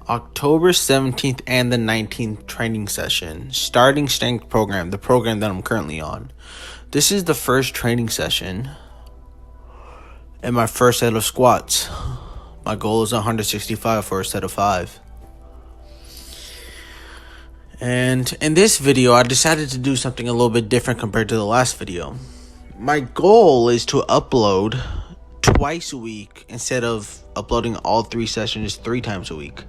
October 17th and the 19th training session, starting strength program, the program that I'm currently on. This is the first training session and my first set of squats. My goal is 165 for a set of 5. And in this video, I decided to do something a little bit different compared to the last video. My goal is to upload twice a week instead of uploading all 3 sessions 3 times a week.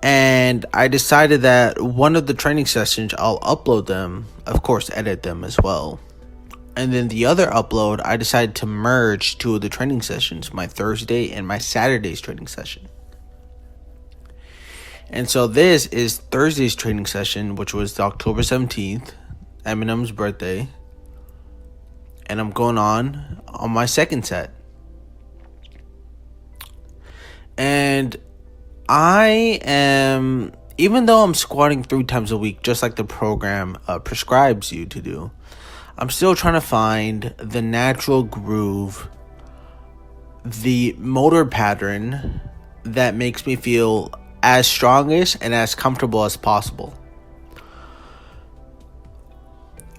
And I decided that one of the training sessions, I'll upload them, of course, edit them as well. And then the other upload, I decided to merge 2 of the training sessions, my Thursday and my Saturday's training session. And so this is Thursday's training session, which was October 17th, Eminem's birthday. And I'm going on my second set. And I am, even though I'm squatting 3 times a week, just like the program prescribes you to do, I'm still trying to find the natural groove, the motor pattern that makes me feel as strongest and as comfortable as possible.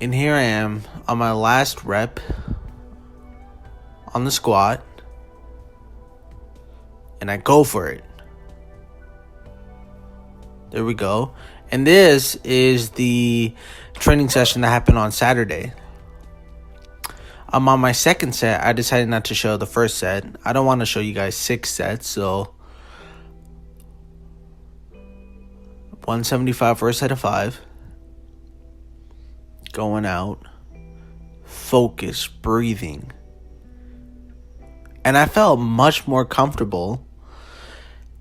And here I am on my last rep on the squat, and I go for it. There we go. And this is the training session that happened on Saturday. I'm on my second set. I decided not to show the first set. I don't want to show you guys 6 sets, so 175 for a set of 5. Going out. Focus, breathing. And I felt much more comfortable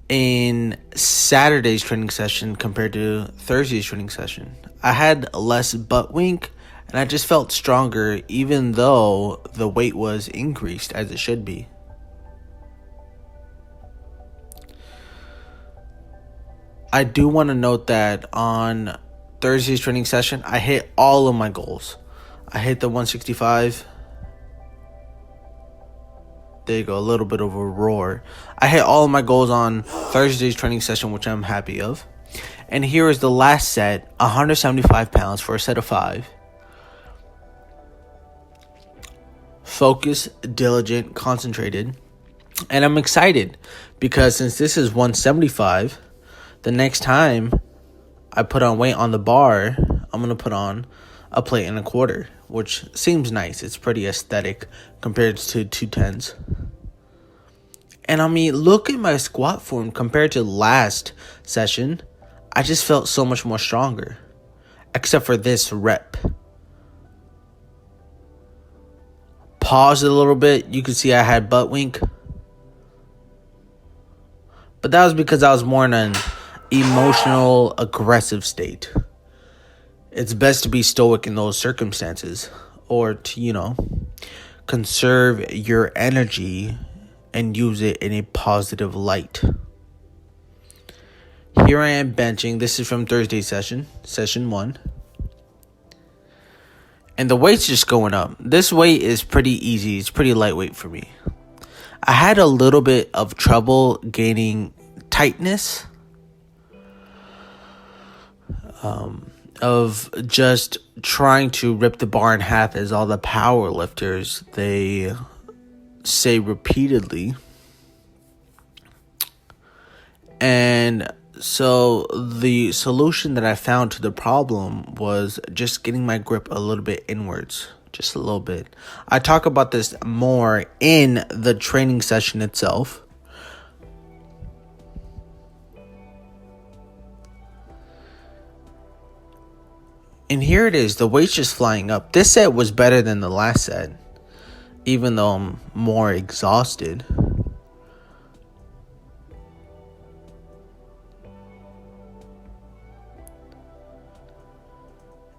in Saturday's training session compared to Thursday's training session. I had less butt wink, and I just felt stronger even though the weight was increased as it should be. I do want to note that on Thursday's training session, I hit all of my goals. I hit the 165. There you go, a little bit of a roar. I hit all of my goals on Thursday's training session, which I'm happy of. And here is the last set, 175 pounds for a set of 5. Focused, diligent, concentrated. And I'm excited because since this is 175, the next time I put on weight on the bar, I'm going to put on a plate and a quarter, which seems nice. It's pretty aesthetic compared to 210s. And I mean, look at my squat form compared to last session. I just felt so much more stronger, except for this rep. Pause it a little bit. You can see I had butt wink. But that was because I was more in an emotional, aggressive state. It's best to be stoic in those circumstances, or to, conserve your energy and use it in a positive light. Here I am benching. This is from Thursday's session 1. And the weight's just going up. This weight is pretty easy. It's pretty lightweight for me. I had a little bit of trouble gaining tightness. Of just trying to rip the bar in half, as all the power lifters, they say repeatedly. And so the solution that I found to the problem was just getting my grip a little bit inwards, just a little bit. I talk about this more in the training session itself. And here it is, the weight's just flying up. This set was better than the last set, even though I'm more exhausted.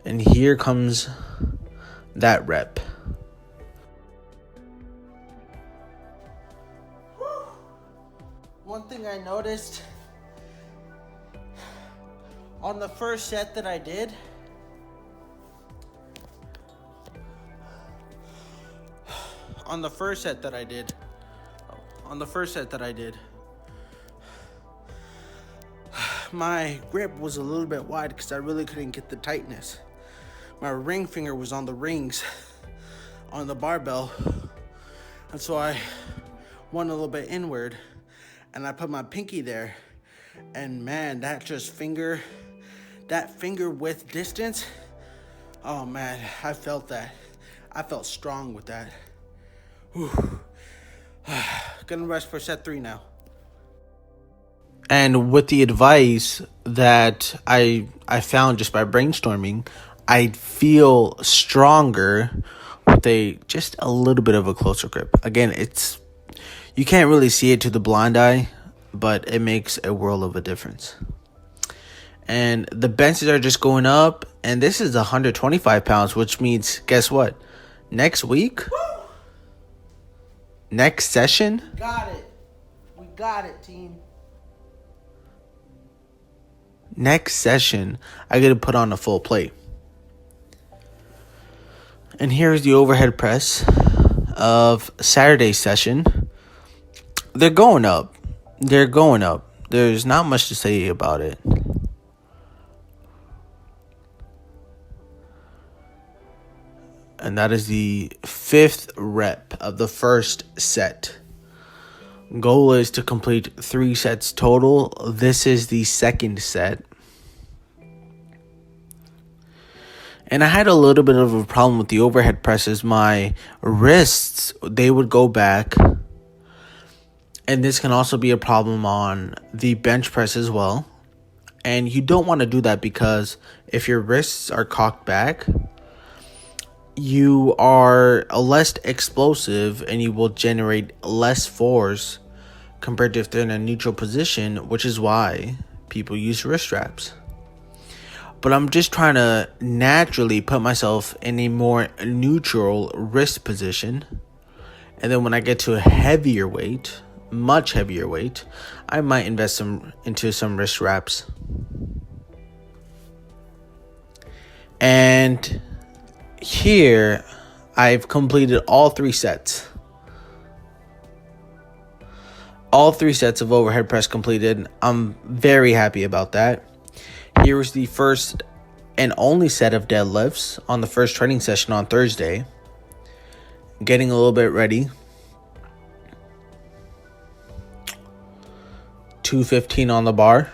And here comes that rep. One thing I noticed on the first set that I did, on the first set that I did, my grip was a little bit wide because I really couldn't get the tightness. My ring finger was on the rings on the barbell, and so I went a little bit inward, and I put my pinky there, and man, that finger width distance, oh man, I felt that. I felt strong with that. Whew. Gonna rest for set 3 now. And with the advice that I found just by brainstorming, I feel stronger with just a little bit of a closer grip. Again, you can't really see it to the blind eye, but it makes a world of a difference. And the benches are just going up, and this is 125 pounds, which means, guess what? Next week, next session. Got it. We got it, team. Next session, I get to put on a full plate. And here's the overhead press of Saturday's session. They're going up. They're going up. There's not much to say about it. And that is the 5th rep of the first set. Goal is to complete 3 sets total. This is the second set. And I had a little bit of a problem with the overhead presses. My wrists, they would go back. And this can also be a problem on the bench press as well. And you don't want to do that because if your wrists are cocked back, you are less explosive and you will generate less force compared to if they're in a neutral position, which is why people use wrist straps. But I'm just trying to naturally put myself in a more neutral wrist position. And then when I get to a heavier weight, much heavier weight, I might invest into some wrist straps. And here, I've completed all 3 sets. All 3 sets of overhead press completed. I'm very happy about that. Here was the first and only set of deadlifts on the first training session on Thursday. Getting a little bit ready. 215 on the bar.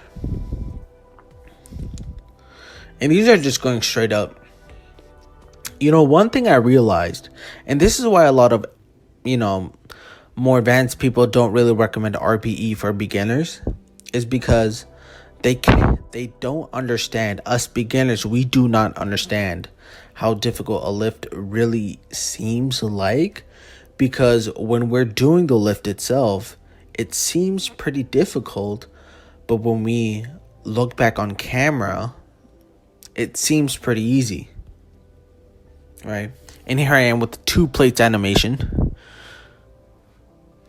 And these are just going straight up. You know, one thing I realized, and this is why a lot of, more advanced people don't really recommend RPE for beginners, is because they don't understand. Us beginners, we do not understand how difficult a lift really seems like, because when we're doing the lift itself, it seems pretty difficult, but when we look back on camera, it seems pretty easy. Right? And here I am with the 2 plates animation.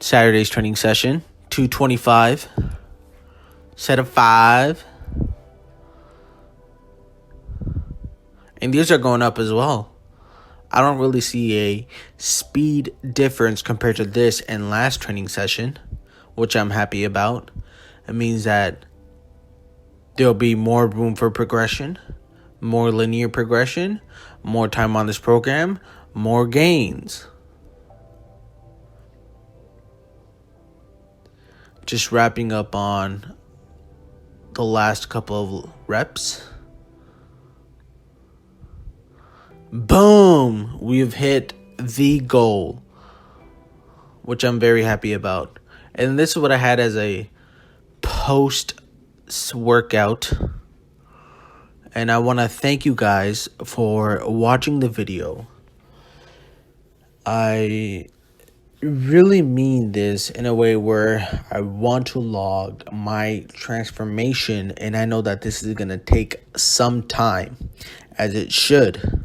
Saturday's training session, 225. Set of 5. And these are going up as well. I don't really see a speed difference compared to this and last training session, which I'm happy about. It means that there'll be more room for progression, more linear progression, more time on this program, more gains. Just wrapping up on the last couple of reps. Boom! We've hit the goal, which I'm very happy about. And this is what I had as a post-workout. And I want to thank you guys for watching the video. I really mean this in a way where I want to log my transformation, and I know that this is going to take some time, as it should.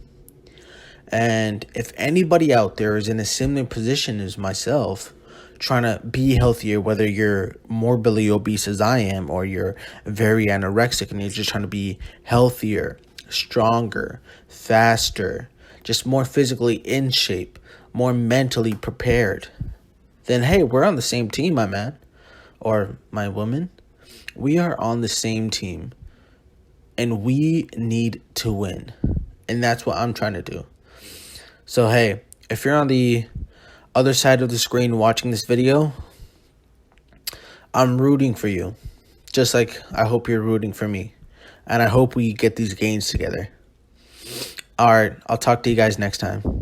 And if anybody out there is in a similar position as myself, trying to be healthier, whether you're morbidly obese as I am, or you're very anorexic and you're just trying to be healthier, stronger, faster, just more physically in shape, more mentally prepared, then hey, we're on the same team, my man or my woman. We are on the same team, and we need to win. And that's what I'm trying to do. So, hey, if you're on the other side of the screen watching this video, I'm rooting for you. Just like I hope you're rooting for me. And I hope we get these gains together. All right, I'll talk to you guys next time.